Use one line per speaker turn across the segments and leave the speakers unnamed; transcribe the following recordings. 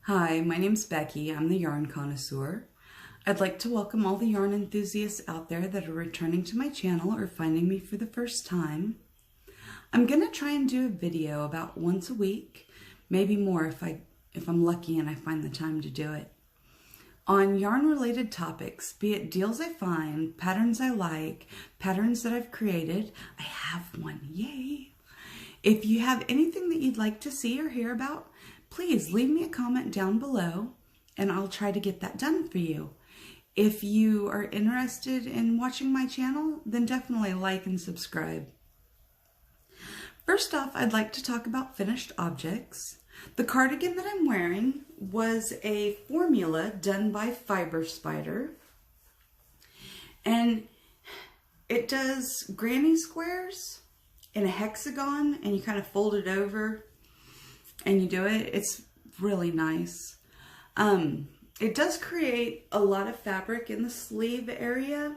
Hi, my name's Becky. I'm the yarn connoisseur. I'd like to welcome all the yarn enthusiasts out there that are returning to my channel or finding me for the first time. I'm going to try and do a video about once a week, maybe more if I'm lucky and I find the time to do it, on yarn-related topics, be it deals I find, patterns I like, patterns that I've created. I have one, yay! If you have anything that you'd like to see or hear about, please leave me a comment down below and I'll try to get that done for you. If you are interested in watching my channel, then definitely like and subscribe. First off, I'd like to talk about finished objects. The cardigan that I'm wearing was a formula done by Fiber Spider, and it does granny squares in a hexagon, and you kind of fold it over and you do it. It's really nice. It does create a lot of fabric in the sleeve area,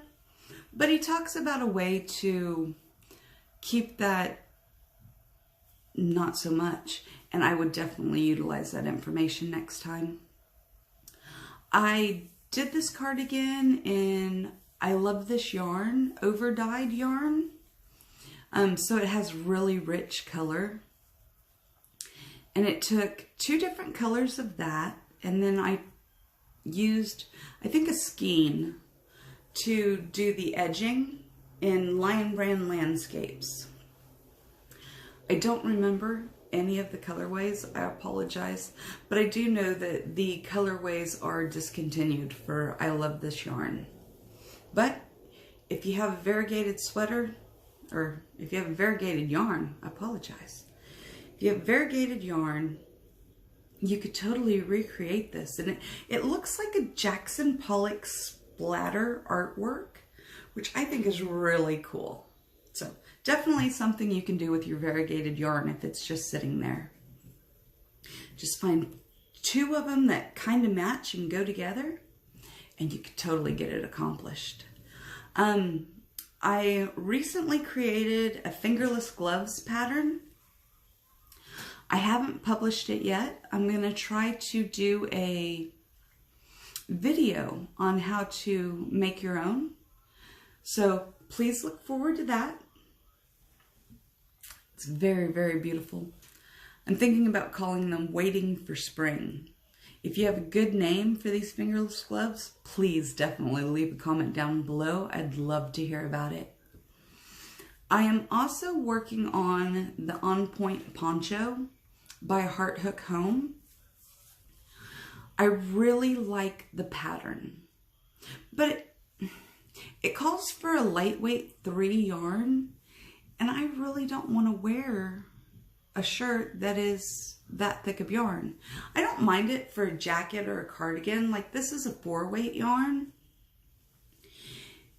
but he talks about a way to keep that not so much, and I would definitely utilize that information next time. I did this cardigan in I Love This Yarn, over dyed yarn. So it has really rich color. And it took 2 different colors of that, and then I used, I think, a skein to do the edging in Lion Brand Landscapes. I don't remember any of the colorways, I apologize, but I do know that the colorways are discontinued for I Love This Yarn. But if you have a variegated sweater, or if you have a variegated yarn, I apologize. If you have variegated yarn, you could totally recreate this. And it looks like a Jackson Pollock splatter artwork, which I think is really cool. So definitely something you can do with your variegated yarn if it's just sitting there. Just find 2 of them that kind of match and go together, and you could totally get it accomplished. I recently created a fingerless gloves pattern. I haven't published it yet. I'm going to try to do a video on how to make your own. So please look forward to that. It's very, very beautiful. I'm thinking about calling them Waiting for Spring. If you have a good name for these fingerless gloves, please definitely leave a comment down below. I'd love to hear about it. I am also working on the On Point Poncho by Heart Hook Home. I really like the pattern, but it calls for a lightweight 3 yarn, and I really don't want to wear a shirt that is that thick of yarn. I don't mind it for a jacket or a cardigan. Like, this is a 4-weight yarn,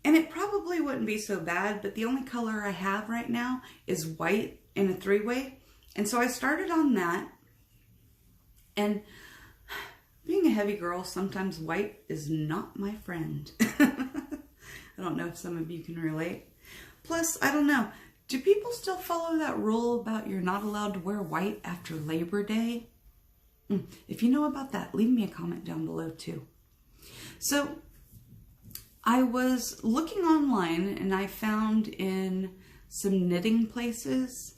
and it probably wouldn't be so bad, but the only color I have right now is white in a 3-way, and so I started on that. And being a heavy girl, sometimes white is not my friend. I don't know if some of you can relate. Plus, I don't know, do people still follow that rule about you're not allowed to wear white after Labor Day? If you know about that, leave me a comment down below too. So I was looking online and I found in some knitting places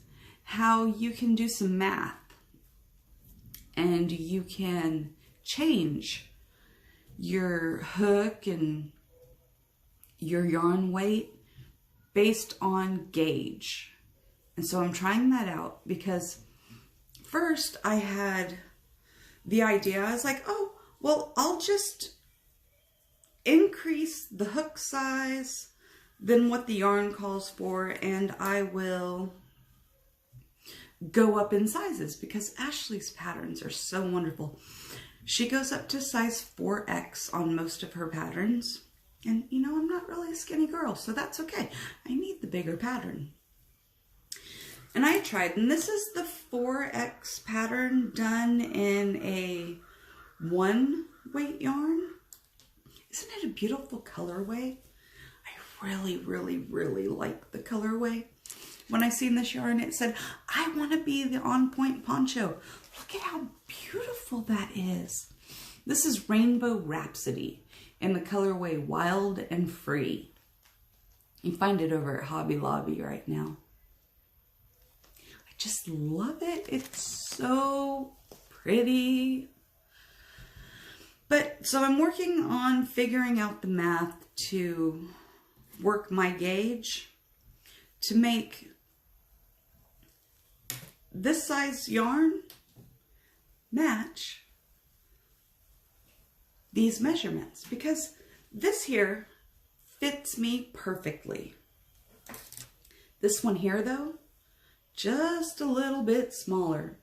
how you can do some math and you can change your hook and your yarn weight based on gauge. And so I'm trying that out because first I had the idea, I was like, oh, well, I'll just increase the hook size than what the yarn calls for, and I will go up in sizes because Ashley's patterns are so wonderful. She goes up to size 4X on most of her patterns. And, you know, I'm not really a skinny girl, so that's okay. I need the bigger pattern. And I tried, and this is the 4X pattern done in a 1-weight yarn. Isn't it a beautiful colorway? I really, really, really like the colorway. When I seen this yarn, it said, I want to be the On Point Poncho. Look at how beautiful that is. This is Rainbow Rhapsody in the colorway Wild and Free. You find it over at Hobby Lobby right now. I just love it. It's so pretty. But so I'm working on figuring out the math to work my gauge to make this size yarn match these measurements, because this here fits me perfectly. This one here though, just a little bit smaller.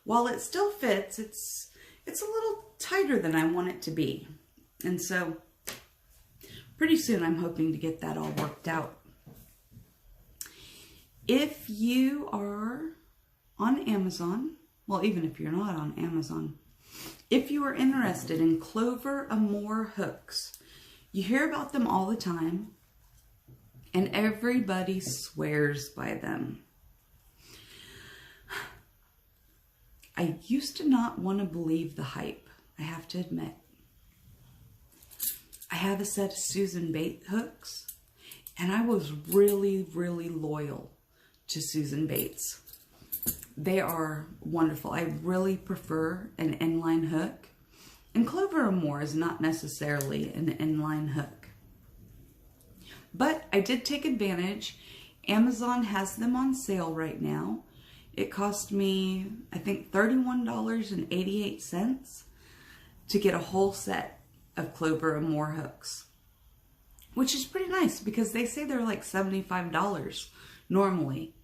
While it still fits, it's a little tighter than I want it to be. And so pretty soon I'm hoping to get that all worked out. If you are on Amazon, well, even if you're not on Amazon, if you are interested in Clover Amour hooks, you hear about them all the time and everybody swears by them. I used to not want to believe the hype, I have to admit. I have a set of Susan Bates hooks, and I was really, really loyal to Susan Bates. They are wonderful. I really prefer an inline hook, and Clover Amour is not necessarily an inline hook. But I did take advantage. Amazon has them on sale right now. It cost me, I think, $31.88 to get a whole set of Clover Amour hooks, which is pretty nice because they say they're like $75 normally.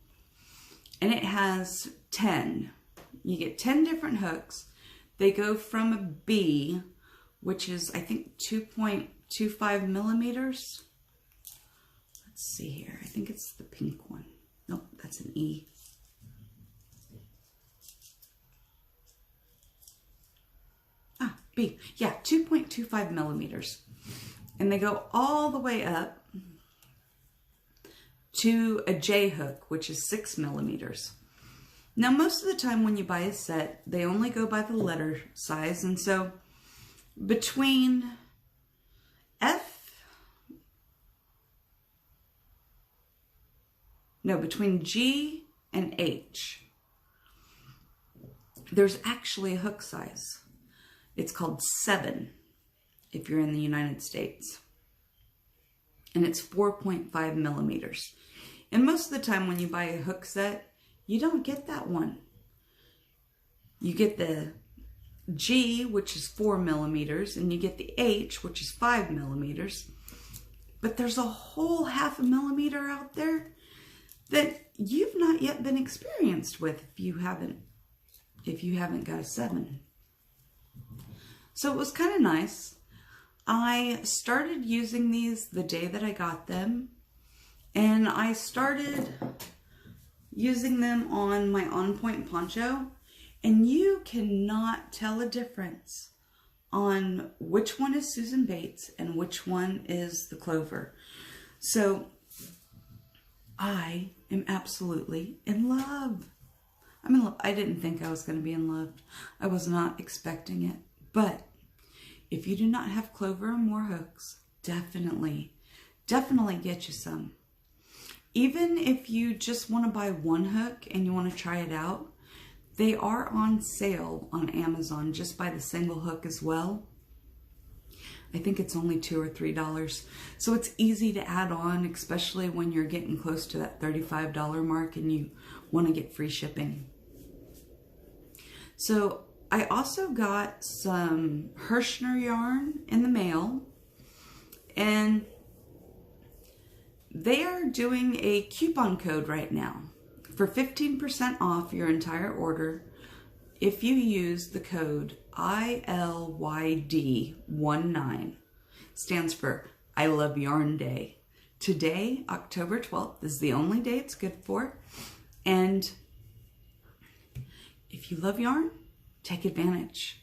And it has 10. You get 10 different hooks. They go from a B, which is, I think, 2.25 millimeters. Let's see here. I think it's the pink one. Nope, that's an E. Ah, B. Yeah, 2.25 millimeters. And they go all the way up to a J hook, which is 6 millimeters. Now, most of the time when you buy a set, they only go by the letter size. And so between between G and H, there's actually a hook size. It's called 7 if you're in the United States. And it's 4.5 millimeters. And most of the time when you buy a hook set, you don't get that one. You get the G, which is 4 millimeters, and you get the H, which is 5 millimeters. But there's a whole ½ millimeter out there that you've not yet been experienced with if you haven't got a 7. So it was kind of nice. I started using these the day that I got them, and I started using them on my On Point poncho, and you cannot tell a difference on which one is Susan Bates and which one is the Clover. So I am absolutely in love. I'm in love. I didn't think I was going to be in love. I was not expecting it, but if you do not have Clover Amour hooks, definitely get you some. Even if you just want to buy one hook and you want to try it out, they are on sale on Amazon. Just buy the single hook as well. I think it's only $2 or $3. So it's easy to add on, especially when you're getting close to that $35 mark and you want to get free shipping. So I also got some Hirschner yarn in the mail, and they are doing a coupon code right now for 15% off your entire order if you use the code ILYD19. Stands for I Love Yarn Day. Today, October 12th, is the only day it's good for. And if you love yarn, take advantage.